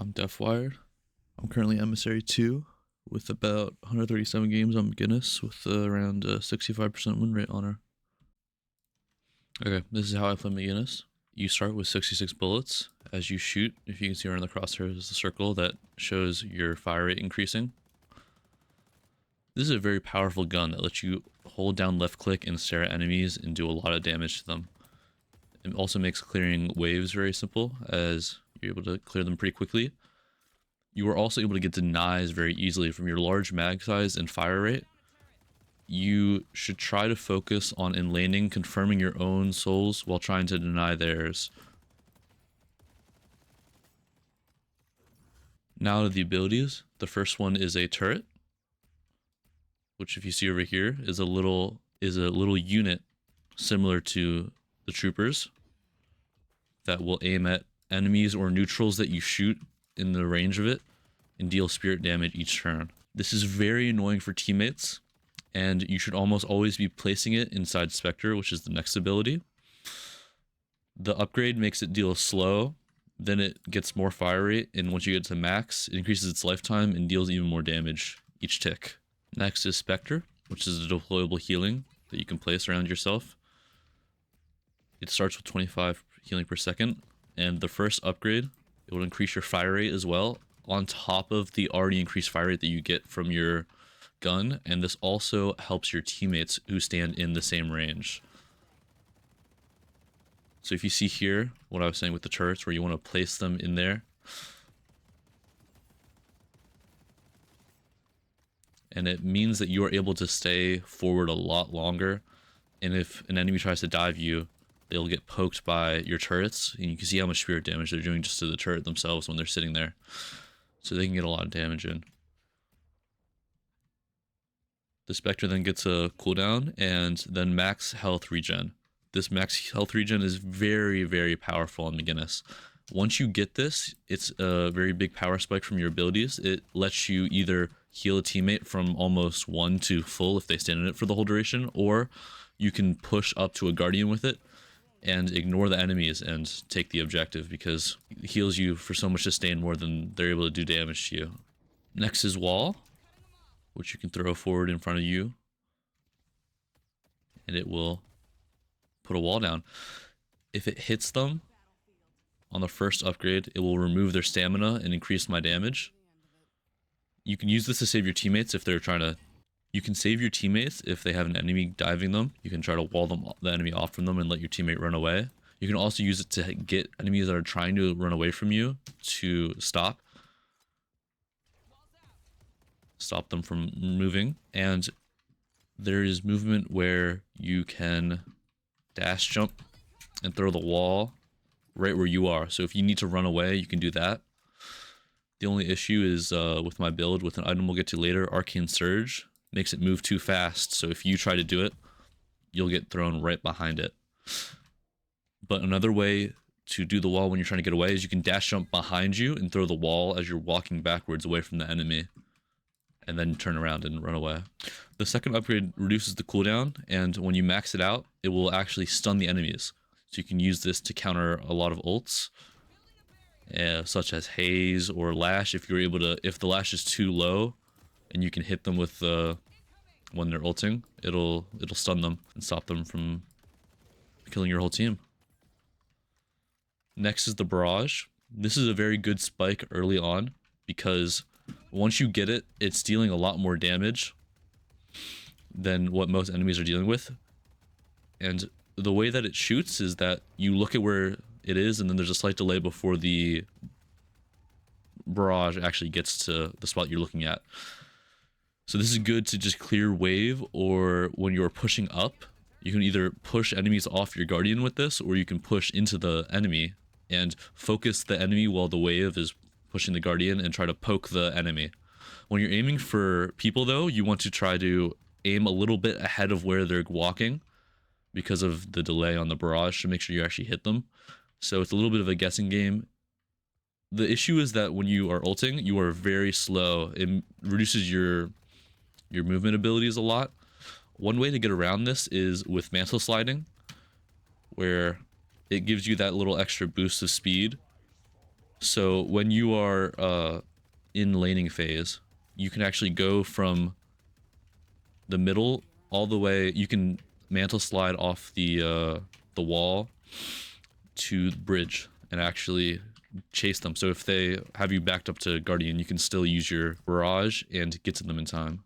I'm Deathwired. I'm currently Emissary 2 with about 137 games on McGinnis with around 65% win rate on her. Okay, this is how I play McGinnis. You start with 66 bullets. As you shoot, if you can see around the crosshairs is a circle that shows your fire rate increasing. This is a very powerful gun that lets you hold down left click and stare at enemies and do a lot of damage to them. It also makes clearing waves very simple, as you're able to clear them pretty quickly. You are also able to get denies very easily from your large mag size and fire rate. You should try to focus on in laning, confirming your own souls while trying to deny theirs. Now to the abilities. The first one is a turret, which if you see over here is a little unit similar to the troopers that will aim at enemies or neutrals that you shoot in the range of it and deal spirit damage each turn. This is very annoying for teammates, and you should almost always be placing it inside Specter, which is the next ability. The upgrade makes it deal slow, then it gets more fire rate, and once you get to max, it increases its lifetime and deals even more damage each tick. Next is Specter, which is a deployable healing that you can place around yourself. It starts with 25 healing per second, and the first upgrade, it will increase your fire rate as well, on top of the already increased fire rate that you get from your gun, and this also helps your teammates who stand in the same range. So if you see here, what I was saying with the turrets, where you want to place them in there, and it means that you are able to stay forward a lot longer, and if an enemy tries to dive you, they'll get poked by your turrets, and you can see how much spirit damage they're doing just to the turret themselves when they're sitting there. So they can get a lot of damage in. The Spectre then gets a cooldown and then max health regen. This max health regen is very, very powerful on McGinnis. Once you get this, it's a very big power spike from your abilities. It lets you either heal a teammate from almost 1 to full if they stand in it for the whole duration, or you can push up to a guardian with it and ignore the enemies and take the objective, because it heals you for so much sustain more than they're able to do damage to you. Next is wall, which you can throw forward in front of you, and it will put a wall down. If it hits them on the first upgrade, it will remove their stamina and increase my damage. You can use this to save your teammates if they're trying to... You can save your teammates if they have an enemy diving them. You can try to wall the enemy off from them and let your teammate run away. You can also use it to get enemies that are trying to run away from you to stop them from moving. And there is movement where you can dash jump and throw the wall right where you are. So if you need to run away, you can do that. The only issue is with my build, with an item we'll get to later, Arcane Surge makes it move too fast. So if you try to do it, you'll get thrown right behind it. But another way to do the wall when you're trying to get away is you can dash jump behind you and throw the wall as you're walking backwards away from the enemy, and then turn around and run away. The second upgrade reduces the cooldown, and when you max it out, it will actually stun the enemies. So you can use this to counter a lot of ults, such as Haze or Lash. If you're able to, if the Lash is too low, and you can hit them with when they're ulting, it'll stun them and stop them from killing your whole team. Next is the Barrage. This is a very good spike early on, because once you get it, it's dealing a lot more damage than what most enemies are dealing with. And the way that it shoots is that you look at where it is, and then there's a slight delay before the Barrage actually gets to the spot you're looking at. So this is good to just clear wave, or when you're pushing up, you can either push enemies off your guardian with this, or you can push into the enemy and focus the enemy while the wave is pushing the guardian and try to poke the enemy. When you're aiming for people though, you want to try to aim a little bit ahead of where they're walking because of the delay on the Barrage to make sure you actually hit them. So it's a little bit of a guessing game. The issue is that when you are ulting, you are very slow. It reduces your movement abilities a lot. One way to get around this is with mantle sliding, where it gives you that little extra boost of speed So when you are in laning phase, you can actually go from the middle all the way. You can mantle slide off the wall to the bridge and actually chase them. So if they have you backed up to Guardian, you can still use your Barrage and get to them in time.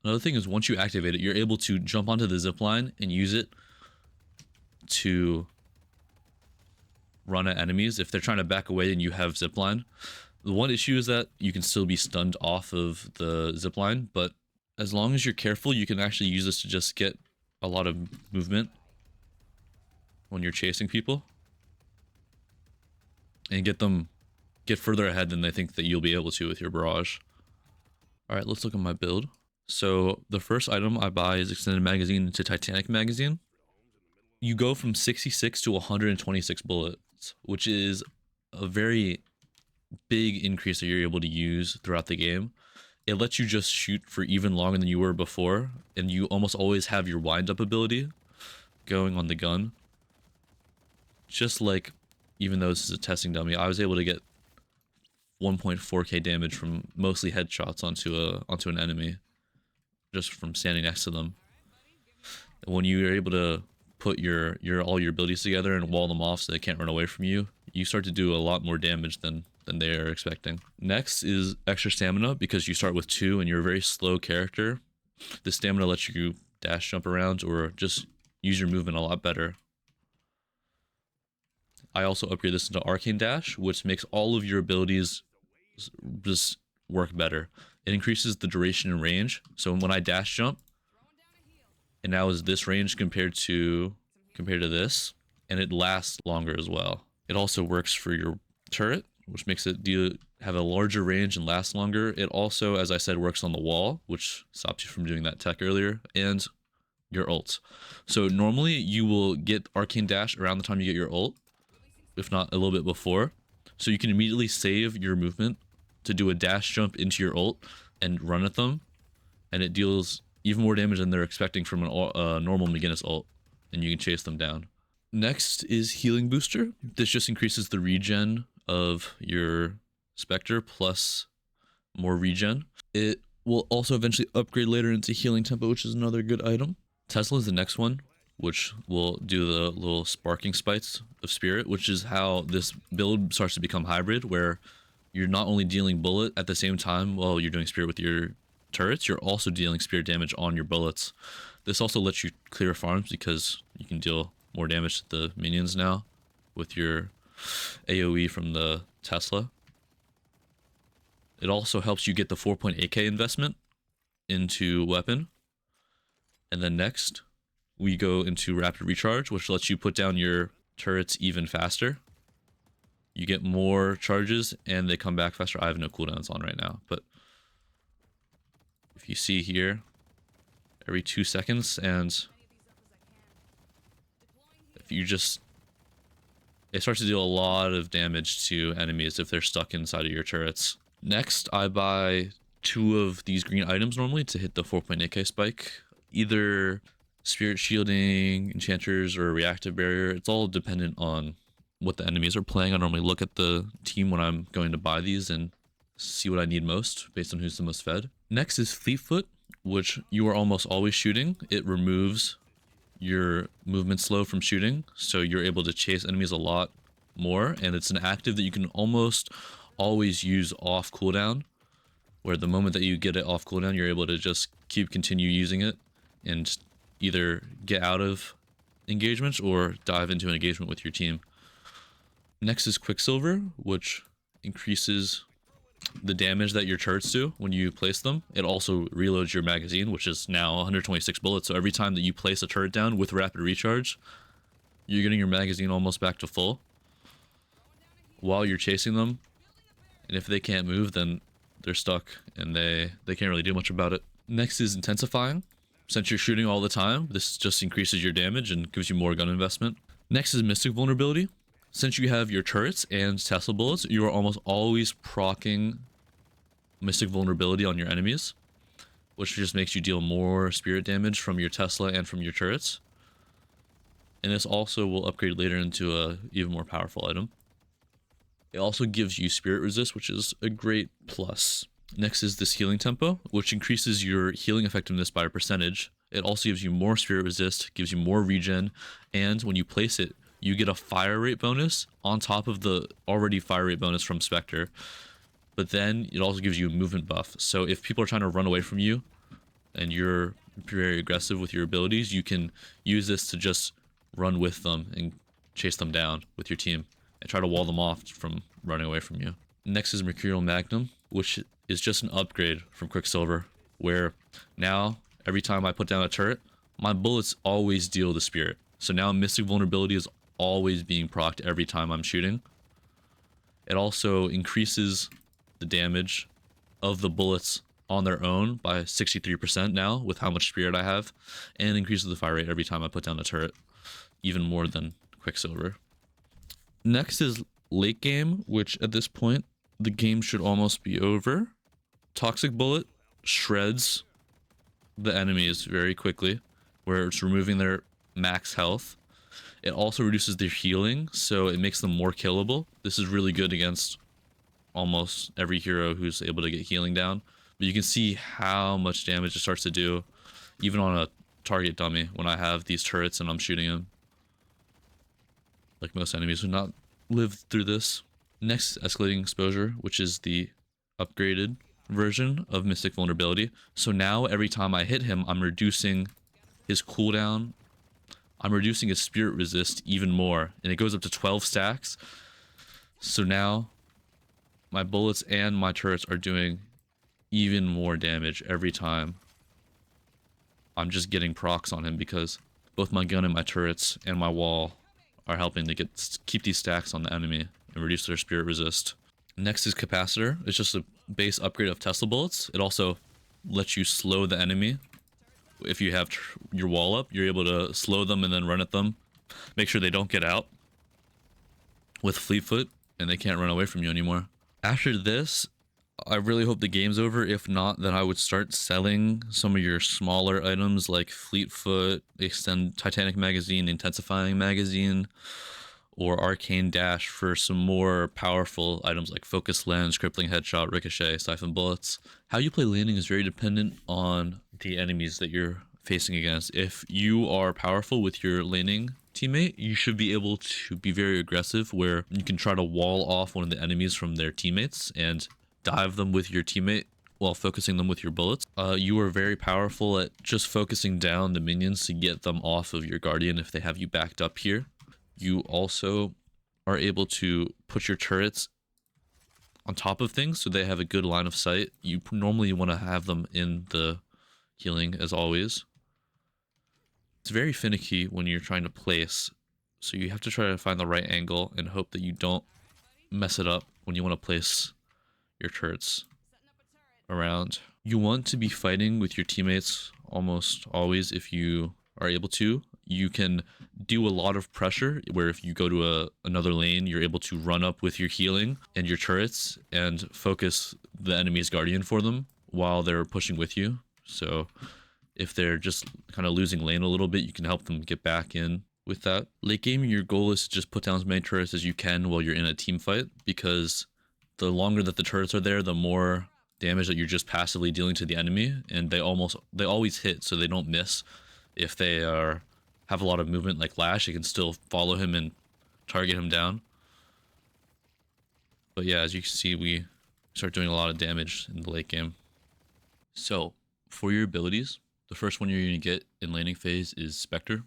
Another thing is once you activate it, you're able to jump onto the zip line and use it to run at enemies. If they're trying to back away and you have zip line, the one issue is that you can still be stunned off of the zip line, but as long as you're careful, you can actually use this to just get a lot of movement when you're chasing people and get further ahead than they think that you'll be able to with your Barrage. All right, let's look at my build. So the first item I buy is extended magazine to Titanic magazine. You go from 66 to 126 bullets, which is a very big increase that you're able to use throughout the game. It lets you just shoot for even longer than you were before, and you almost always have your wind up ability going on the gun. Just like, even though this is a testing dummy, I was able to get 1.4k damage from mostly headshots onto an enemy just from standing next to them. And when you are able to put your all your abilities together and wall them off so they can't run away from you, you start to do a lot more damage than they are expecting. Next is extra stamina, because you start with 2 and you're a very slow character. The stamina lets you dash jump around or just use your movement a lot better. I also upgrade this into Arcane Dash, which makes all of your abilities just work better. It increases the duration and range. So when I dash jump, it now is this range compared to this, and it lasts longer as well. It also works for your turret, which makes it have a larger range and last longer. It also, as I said, works on the wall, which stops you from doing that tech earlier, and your ult. So normally you will get Arcane Dash around the time you get your ult, if not a little bit before. So you can immediately save your movement to do a dash jump into your ult and run at them, and it deals even more damage than they're expecting from a normal mcginnis ult, and you can chase them down. Next is Healing Booster. This just increases the regen of your Specter plus more regen. It will also eventually upgrade later into Healing Tempo, which is another good item. Tesla is the next one, which will do the little sparking spites of spirit, which is how this build starts to become hybrid, where you're not only dealing bullet at the same time while you're doing spirit with your turrets, you're also dealing spirit damage on your bullets. This also lets you clear farms because you can deal more damage to the minions now with your AoE from the Tesla. It also helps you get the 4.8k investment into weapon. And then next, we go into rapid recharge, which lets you put down your turrets even faster. You get more charges and they come back faster. I have no cooldowns on right now, but if you see here, every 2 seconds, and if you just, it starts to deal a lot of damage to enemies if they're stuck inside of your turrets. Next, I buy 2 of these green items normally to hit the 4.8k spike. Either spirit shielding, enchanters, or reactive barrier. It's all dependent on what the enemies are playing. I normally look at the team when I'm going to buy these and see what I need most based on who's the most fed. Next is Fleetfoot, which you are almost always shooting. It removes your movement slow from shooting, so you're able to chase enemies a lot more, and it's an active that you can almost always use off cooldown, where the moment that you get it off cooldown, you're able to just continue using it and either get out of engagements or dive into an engagement with your team. Next is Quicksilver, which increases the damage that your turrets do when you place them. It also reloads your magazine, which is now 126 bullets. So every time that you place a turret down with rapid recharge, you're getting your magazine almost back to full while you're chasing them. And if they can't move, then they're stuck and they can't really do much about it. Next is Intensifying. Since you're shooting all the time, this just increases your damage and gives you more gun investment. Next is Mystic Vulnerability. Since you have your turrets and Tesla bullets, you are almost always proccing Mystic Vulnerability on your enemies, which just makes you deal more spirit damage from your Tesla and from your turrets. And this also will upgrade later into a even more powerful item. It also gives you spirit resist, which is a great plus. Next is this healing tempo, which increases your healing effectiveness by a percentage. It also gives you more spirit resist, gives you more regen, and when you place it, you get a fire rate bonus on top of the already fire rate bonus from Specter. But then it also gives you a movement buff. So if people are trying to run away from you and you're very aggressive with your abilities, you can use this to just run with them and chase them down with your team and try to wall them off from running away from you. Next is Mercurial Magnum, which is just an upgrade from Quicksilver, where now every time I put down a turret, my bullets always deal the spirit. So now Mystic Vulnerability is always being procced every time I'm shooting. It also increases the damage of the bullets on their own by 63% now with how much spirit I have, and increases the fire rate every time I put down a turret, even more than Quicksilver. Next is late game, which at this point the game should almost be over. Toxic Bullet shreds the enemies very quickly, where it's removing their max health. It also reduces their healing, so it makes them more killable. This is really good against almost every hero who's able to get healing down. But you can see how much damage it starts to do, even on a target dummy, when I have these turrets and I'm shooting them. Like most enemies would not live through this. Next, Escalating Exposure, which is the upgraded version of Mystic Vulnerability. So now every time I hit him, I'm reducing his cooldown. I'm reducing his spirit resist even more, and it goes up to 12 stacks. So now my bullets and my turrets are doing even more damage every time. I'm just getting procs on him because both my gun and my turrets and my wall are helping to keep these stacks on the enemy and reduce their spirit resist. Next is Capacitor. It's just a base upgrade of Tesla bullets. It also lets you slow the enemy. If you have your wall up, you're able to slow them and then run at them. Make sure they don't get out with Fleet Foot and they can't run away from you anymore. After this, I really hope the game's over. If not, then I would start selling some of your smaller items like Fleet Foot, Extend Titanic Magazine, Intensifying Magazine, or Arcane Dash for some more powerful items like Focus Lens, Crippling Headshot, Ricochet, Siphon Bullets. How you play laning is very dependent on the enemies that you're facing against. If you are powerful with your laning teammate, you should be able to be very aggressive where you can try to wall off one of the enemies from their teammates and dive them with your teammate while focusing them with your bullets. You are very powerful at just focusing down the minions to get them off of your guardian if they have you backed up here. You also are able to put your turrets on top of things so they have a good line of sight. You normally want to have them in the healing as always. It's very finicky when you're trying to place, so you have to try to find the right angle and hope that you don't mess it up when you want to place your turrets around. You want to be fighting with your teammates almost always if you are able to. You can do a lot of pressure where if you go to another lane, you're able to run up with your healing and your turrets and focus the enemy's guardian for them while they're pushing with you. So if they're just kind of losing lane a little bit, you can help them get back in with that. Late game, your goal is to just put down as many turrets as you can while you're in a team fight, because the longer that the turrets are there, the more damage that you're just passively dealing to the enemy, and they always hit, so they don't miss. If they have a lot of movement like Lash, you can still follow him and target him down. But yeah, as you can see, we start doing a lot of damage in the late game. So for your abilities, the first one you're going to get in laning phase is Specter.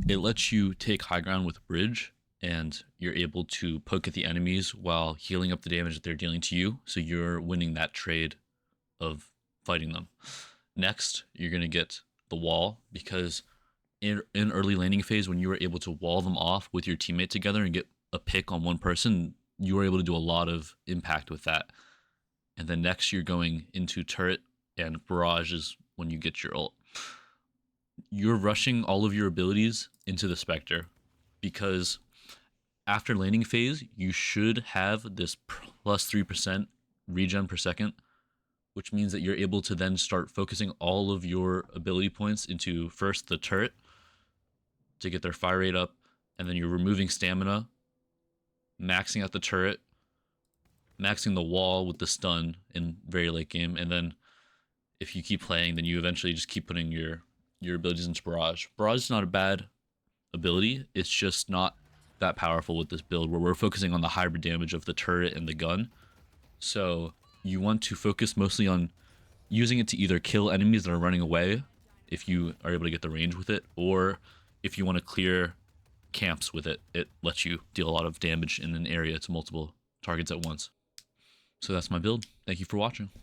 It lets you take high ground with Bridge, and you're able to poke at the enemies while healing up the damage that they're dealing to you, so you're winning that trade of fighting them. Next, you're going to get the wall, because in early laning phase, when you were able to wall them off with your teammate together and get a pick on one person, you were able to do a lot of impact with that. And then next, you're going into turret, and Barrage is when you get your ult. You're rushing all of your abilities into the Specter, because after laning phase, you should have this plus 3% regen per second, which means that you're able to then start focusing all of your ability points into first the turret to get their fire rate up, and then you're removing stamina, maxing out the turret, maxing the wall with the stun in very late game, and then if you keep playing, then you eventually just keep putting your abilities into Barrage. Barrage is not a bad ability. It's just not that powerful with this build where we're focusing on the hybrid damage of the turret and the gun. So you want to focus mostly on using it to either kill enemies that are running away if you are able to get the range with it, or if you want to clear camps with it, it lets you deal a lot of damage in an area to multiple targets at once. So that's my build. Thank you for watching.